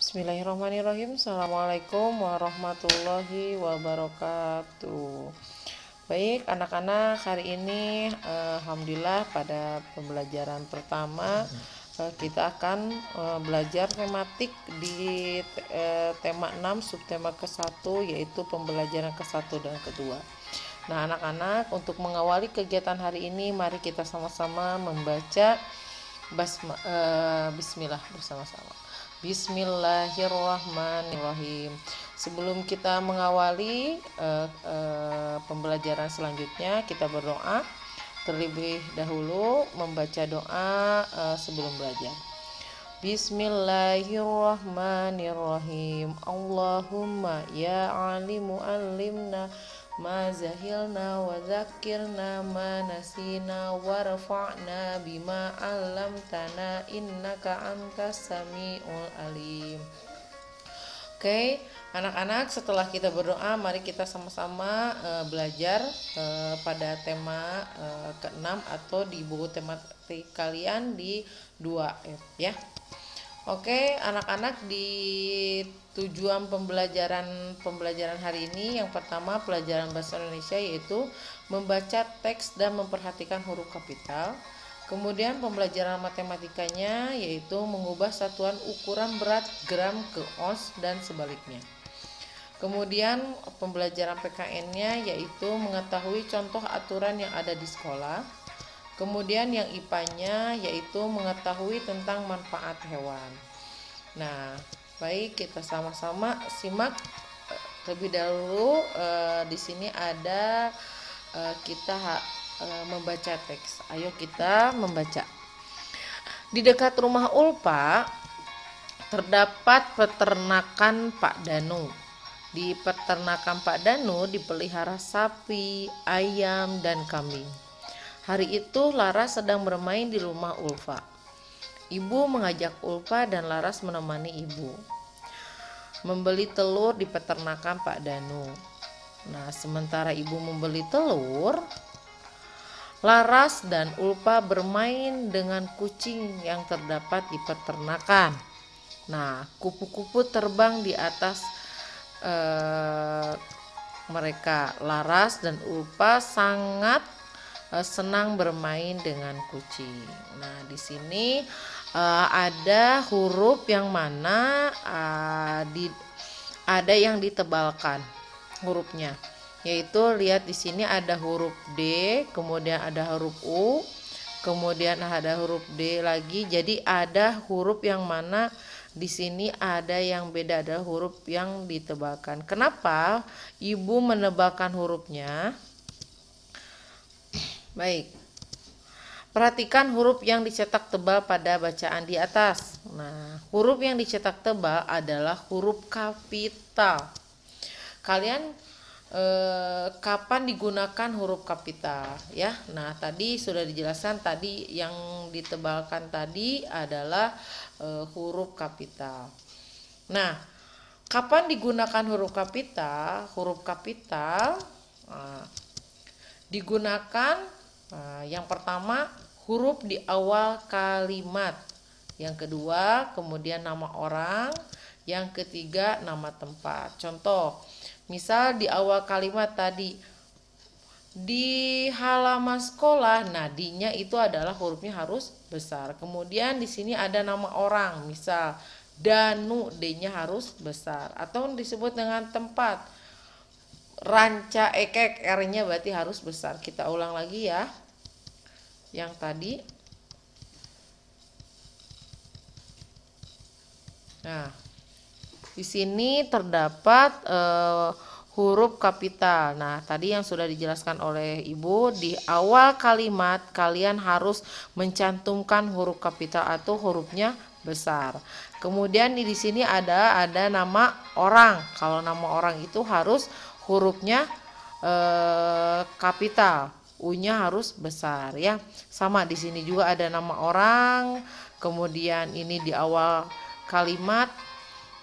Bismillahirrahmanirrahim. Assalamualaikum warahmatullahi wabarakatuh. Baik anak-anak, hari ini alhamdulillah pada pembelajaran pertama kita akan belajar tematik di tema 6 subtema ke-1, yaitu pembelajaran ke-1 dan kedua. Nah anak-anak, untuk mengawali kegiatan hari ini, mari kita sama-sama membaca Bismillah bersama-sama. Bismillahirrahmanirrahim. Sebelum kita mengawali pembelajaran selanjutnya, kita berdoa terlebih dahulu, membaca doa sebelum belajar. Bismillahirrahmanirrahim. Allahumma ya alimu alimna ma zahilna wa zakirna ma nasina warfa'na bima alamtana innaka antas sami'ul alim. Oke, anak-anak, setelah kita berdoa, mari kita sama-sama belajar pada tema ke-6 atau di buku tematik kalian di 2F ya. Oke, anak-anak, di tujuan pembelajaran hari ini, yang pertama pelajaran bahasa Indonesia, yaitu membaca teks dan memperhatikan huruf kapital. Kemudian pembelajaran matematikanya, yaitu mengubah satuan ukuran berat gram ke ons dan sebaliknya. Kemudian pembelajaran PKN-nya, yaitu mengetahui contoh aturan yang ada di sekolah. Kemudian yang IPA-nya, yaitu mengetahui tentang manfaat hewan. Nah, baik, kita sama-sama simak terlebih dahulu. Di sini ada kita membaca teks. Ayo kita membaca. Di dekat rumah Ulfa terdapat peternakan Pak Danu. Di peternakan Pak Danu dipelihara sapi, ayam, dan kambing. Hari itu Laras sedang bermain di rumah Ulfa. Ibu mengajak Ulfa dan Laras menemani ibu membeli telur di peternakan Pak Danu. Nah, sementara ibu membeli telur, Laras dan Ulfa bermain dengan kucing yang terdapat di peternakan. Nah, kupu-kupu terbang di atas mereka. Laras dan Ulfa sangat senang bermain dengan kucing. Nah, di sini ada huruf yang mana ada yang ditebalkan hurufnya. Yaitu lihat di sini ada huruf D, kemudian ada huruf U, kemudian ada huruf D lagi. Jadi ada huruf yang mana di sini ada yang beda, ada huruf yang ditebalkan. Kenapa ibu menebalkan hurufnya? Baik, perhatikan huruf yang dicetak tebal pada bacaan di atas. Nah, huruf yang dicetak tebal adalah huruf kapital. Kalian kapan digunakan huruf kapital ya? Nah, tadi sudah dijelaskan, tadi yang ditebalkan tadi adalah huruf kapital. Nah, kapan digunakan huruf kapital? Huruf kapital digunakan yang pertama huruf di awal kalimat, yang kedua kemudian nama orang, yang ketiga nama tempat. Contoh, misal di awal kalimat tadi di halaman sekolah, nah D-nya itu adalah hurufnya harus besar. Kemudian di sini ada nama orang, misal Danu, D-nya harus besar. Atau disebut dengan tempat, Ranca Ekek, R-nya berarti harus besar. Kita ulang lagi ya, yang tadi. Nah, di sini terdapat huruf kapital. Nah, tadi yang sudah dijelaskan oleh ibu, di awal kalimat kalian harus mencantumkan huruf kapital atau hurufnya besar. Kemudian di sini ada nama orang. Kalau nama orang itu harus hurufnya kapital, U-nya harus besar ya. Sama di sini juga ada nama orang. Kemudian ini di awal kalimat.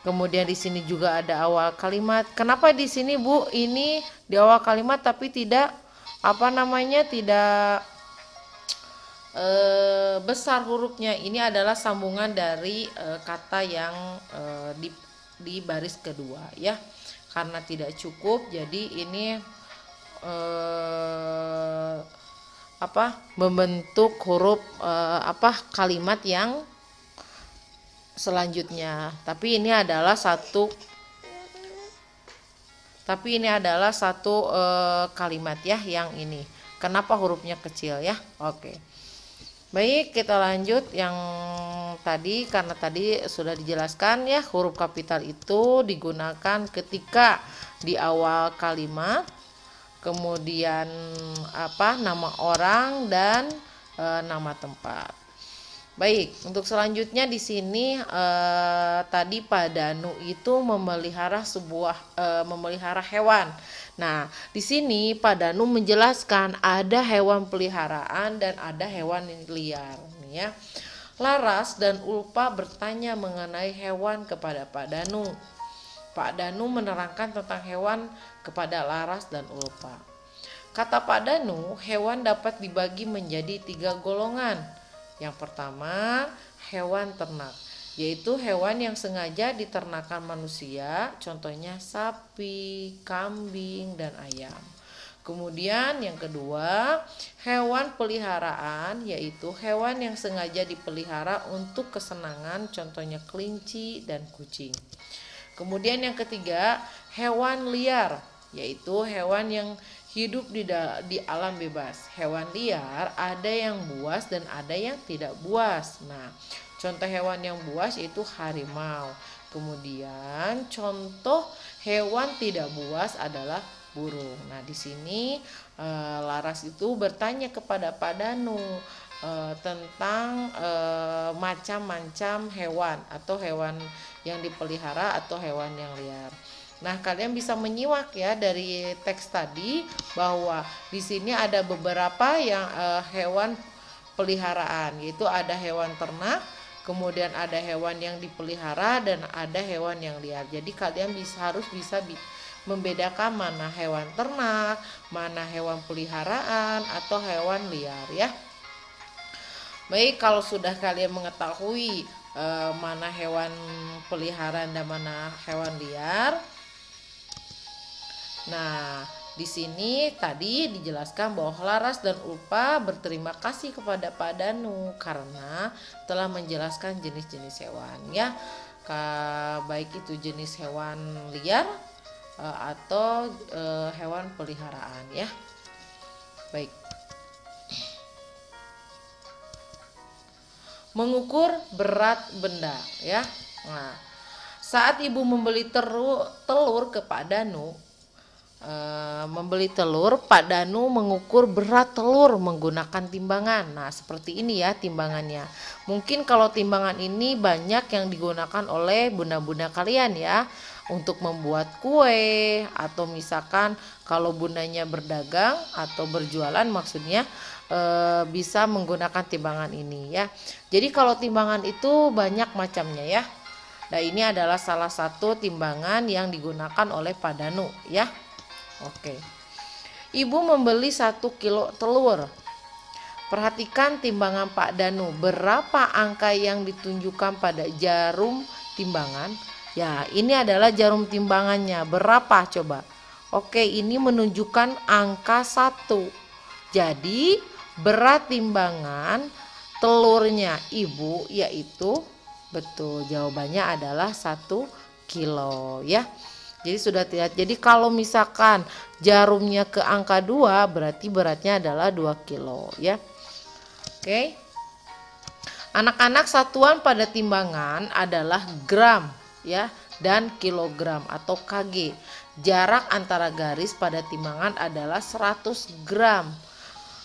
Kemudian di sini juga ada awal kalimat. Kenapa di sini Bu ini di awal kalimat tapi tidak tidak besar hurufnya. Ini adalah sambungan dari kata yang di baris kedua ya. Karena tidak cukup, jadi ini membentuk huruf kalimat yang selanjutnya. Tapi ini adalah satu kalimat ya yang ini. Kenapa hurufnya kecil ya? Oke. Baik, kita lanjut yang tadi, karena tadi sudah dijelaskan ya, huruf kapital itu digunakan ketika di awal kalimat, kemudian nama orang dan nama tempat. Baik, untuk selanjutnya di sini tadi Pak Danu itu memelihara memelihara hewan. Nah, di sini Pak Danu menjelaskan ada hewan peliharaan dan ada hewan liar. Nih ya. Laras dan Ulpa bertanya mengenai hewan kepada Pak Danu. Pak Danu menerangkan tentang hewan kepada Laras dan Ulpa. Kata Pak Danu, hewan dapat dibagi menjadi 3 golongan. Yang pertama, hewan ternak, yaitu hewan yang sengaja diternakan manusia, contohnya sapi, kambing, dan ayam. Kemudian yang kedua, hewan peliharaan, yaitu hewan yang sengaja dipelihara untuk kesenangan, contohnya kelinci dan kucing. Kemudian yang ketiga, hewan liar, yaitu hewan yang hidup di alam bebas. Hewan liar ada yang buas dan ada yang tidak buas. Nah, contoh hewan yang buas itu harimau. Kemudian contoh hewan tidak buas adalah burung. Nah, di sini Laras itu bertanya kepada Pak Danu tentang macam-macam hewan atau hewan yang dipelihara atau hewan yang liar. Nah, kalian bisa menyimak ya dari teks tadi bahwa di sini ada beberapa yang hewan peliharaan, yaitu ada hewan ternak, kemudian ada hewan yang dipelihara dan ada hewan yang liar. Jadi kalian harus bisa membedakan mana hewan ternak, mana hewan peliharaan atau hewan liar ya. Baik, kalau sudah kalian mengetahui mana hewan peliharaan dan mana hewan liar. Nah, di sini tadi dijelaskan bahwa Laras dan Ulpa berterima kasih kepada Pak Danu karena telah menjelaskan jenis-jenis hewan ya. Baik itu jenis hewan liar atau hewan peliharaan ya. Baik. Mengukur berat benda ya. Nah, saat ibu membeli telur ke Pak Danu, Pak Danu mengukur berat telur menggunakan timbangan. Nah, seperti ini ya timbangannya. Mungkin kalau timbangan ini banyak yang digunakan oleh bunda-bunda kalian ya untuk membuat kue, atau misalkan kalau bundanya berdagang atau berjualan maksudnya bisa menggunakan timbangan ini ya. Jadi kalau timbangan itu banyak macamnya ya. Nah, ini adalah salah satu timbangan yang digunakan oleh Pak Danu ya. Oke. Ibu membeli 1 kilo telur. Perhatikan timbangan Pak Danu. Berapa angka yang ditunjukkan pada jarum timbangan? Ya, ini adalah jarum timbangannya. Berapa coba? Oke, ini menunjukkan angka 1. Jadi, berat timbangan telurnya ibu yaitu, betul, jawabannya adalah 1 kilo ya. Jadi sudah lihat. Jadi kalau misalkan jarumnya ke angka 2 berarti beratnya adalah 2 kilo ya. Oke. Anak-anak, satuan pada timbangan adalah gram ya dan kilogram atau kg. Jarak antara garis pada timbangan adalah 100 gram.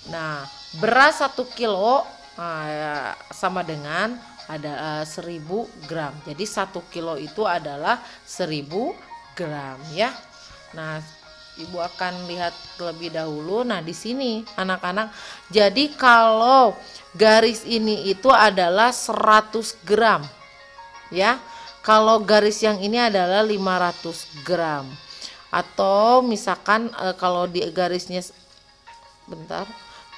Nah, berat 1 kilo sama dengan ada 1000 gram. Jadi 1 kilo itu adalah 1000 gram ya. Nah, ibu akan lihat terlebih dahulu. Nah, di sini anak-anak, jadi kalau garis ini itu adalah 100 gram ya. Kalau garis yang ini adalah 500 gram. Atau misalkan kalau di garisnya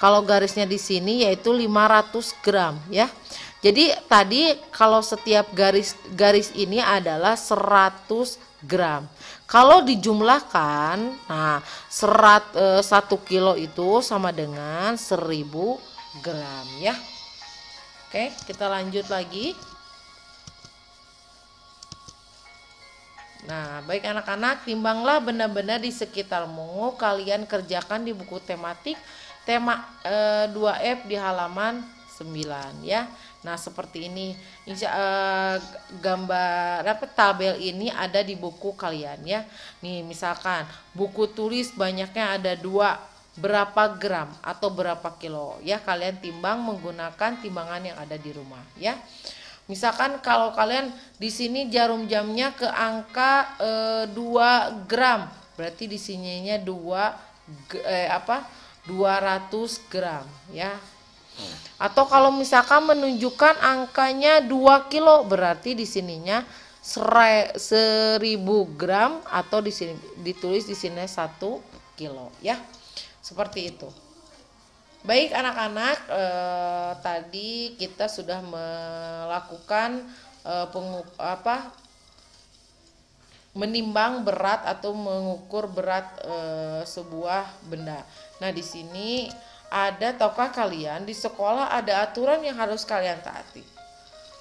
Kalau garisnya di sini yaitu 500 gram ya. Jadi tadi kalau setiap garis ini adalah 100 gram. Kalau dijumlahkan, nah 1 kilo itu sama dengan 1000 gram ya. Oke, kita lanjut lagi. Nah, baik anak-anak, timbanglah benda-benda di sekitarmu. Kalian kerjakan di buku tematik tema 2F di halaman 9 ya. Nah, seperti ini. Gambar tabel ini ada di buku kalian ya. Nih, misalkan buku tulis banyaknya ada 2, berapa gram atau berapa kilo ya. Kalian timbang menggunakan timbangan yang ada di rumah ya. Misalkan kalau kalian di sini jarum jamnya ke angka 2 gram, berarti di sininya 200 gram ya. Atau kalau misalkan menunjukkan angkanya 2 kilo, berarti di sininya 1000 gram atau di sini ditulis di sini 1 kilo ya. Seperti itu. Baik anak-anak, tadi kita sudah melakukan menimbang berat atau mengukur berat sebuah benda. Nah, di sini ada, tahukah kalian di sekolah ada aturan yang harus kalian taati?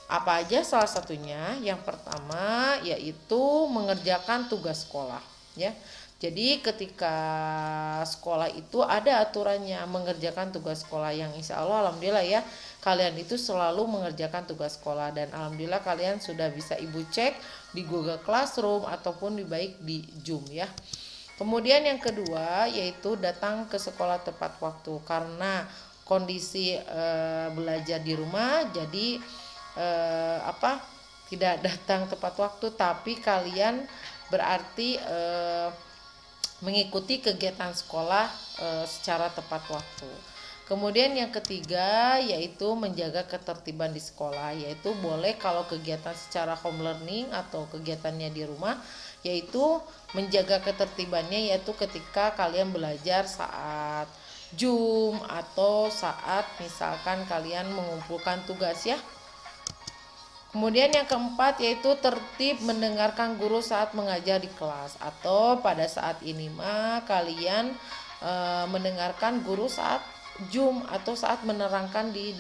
Apa aja? Salah satunya yang pertama yaitu mengerjakan tugas sekolah ya. Jadi ketika sekolah itu ada aturannya mengerjakan tugas sekolah, yang insya Allah alhamdulillah ya kalian itu selalu mengerjakan tugas sekolah, dan alhamdulillah kalian sudah bisa ibu cek di Google Classroom ataupun baik di Zoom ya. Kemudian yang kedua yaitu datang ke sekolah tepat waktu, karena kondisi belajar di rumah jadi tidak datang tepat waktu, tapi kalian berarti mengikuti kegiatan sekolah secara tepat waktu. Kemudian yang ketiga yaitu menjaga ketertiban di sekolah, yaitu boleh kalau kegiatan secara home learning atau kegiatannya di rumah, yaitu menjaga ketertibannya yaitu ketika kalian belajar saat Zoom atau saat misalkan kalian mengumpulkan tugas ya. Kemudian yang keempat yaitu tertib mendengarkan guru saat mengajar di kelas, atau pada saat ini kalian mendengarkan guru saat Zoom atau saat menerangkan di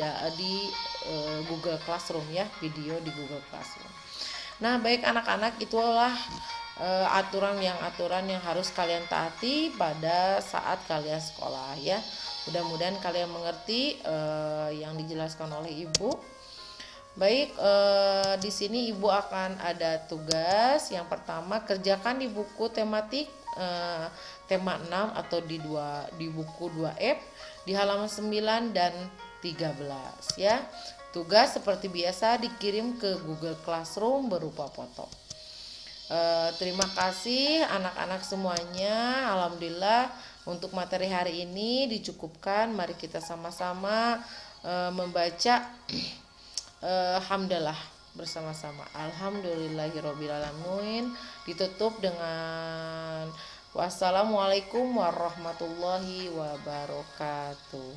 Google Classroom ya, video di Google Classroom. Nah, baik anak-anak, itulah aturan yang harus kalian taati pada saat kalian sekolah ya. Mudah-mudahan kalian mengerti yang dijelaskan oleh Ibu. Baik, di sini Ibu akan ada tugas. Yang pertama, kerjakan di buku tematik tema 6 atau di buku 2F di halaman 9 dan 13 ya. Tugas seperti biasa dikirim ke Google Classroom berupa foto. Terima kasih anak-anak semuanya. Alhamdulillah untuk materi hari ini dicukupkan. Mari kita sama-sama membaca hamdalah bersama-sama. Alhamdulillahirobbilalamin. Ditutup dengan wassalamualaikum warahmatullahi wabarakatuh.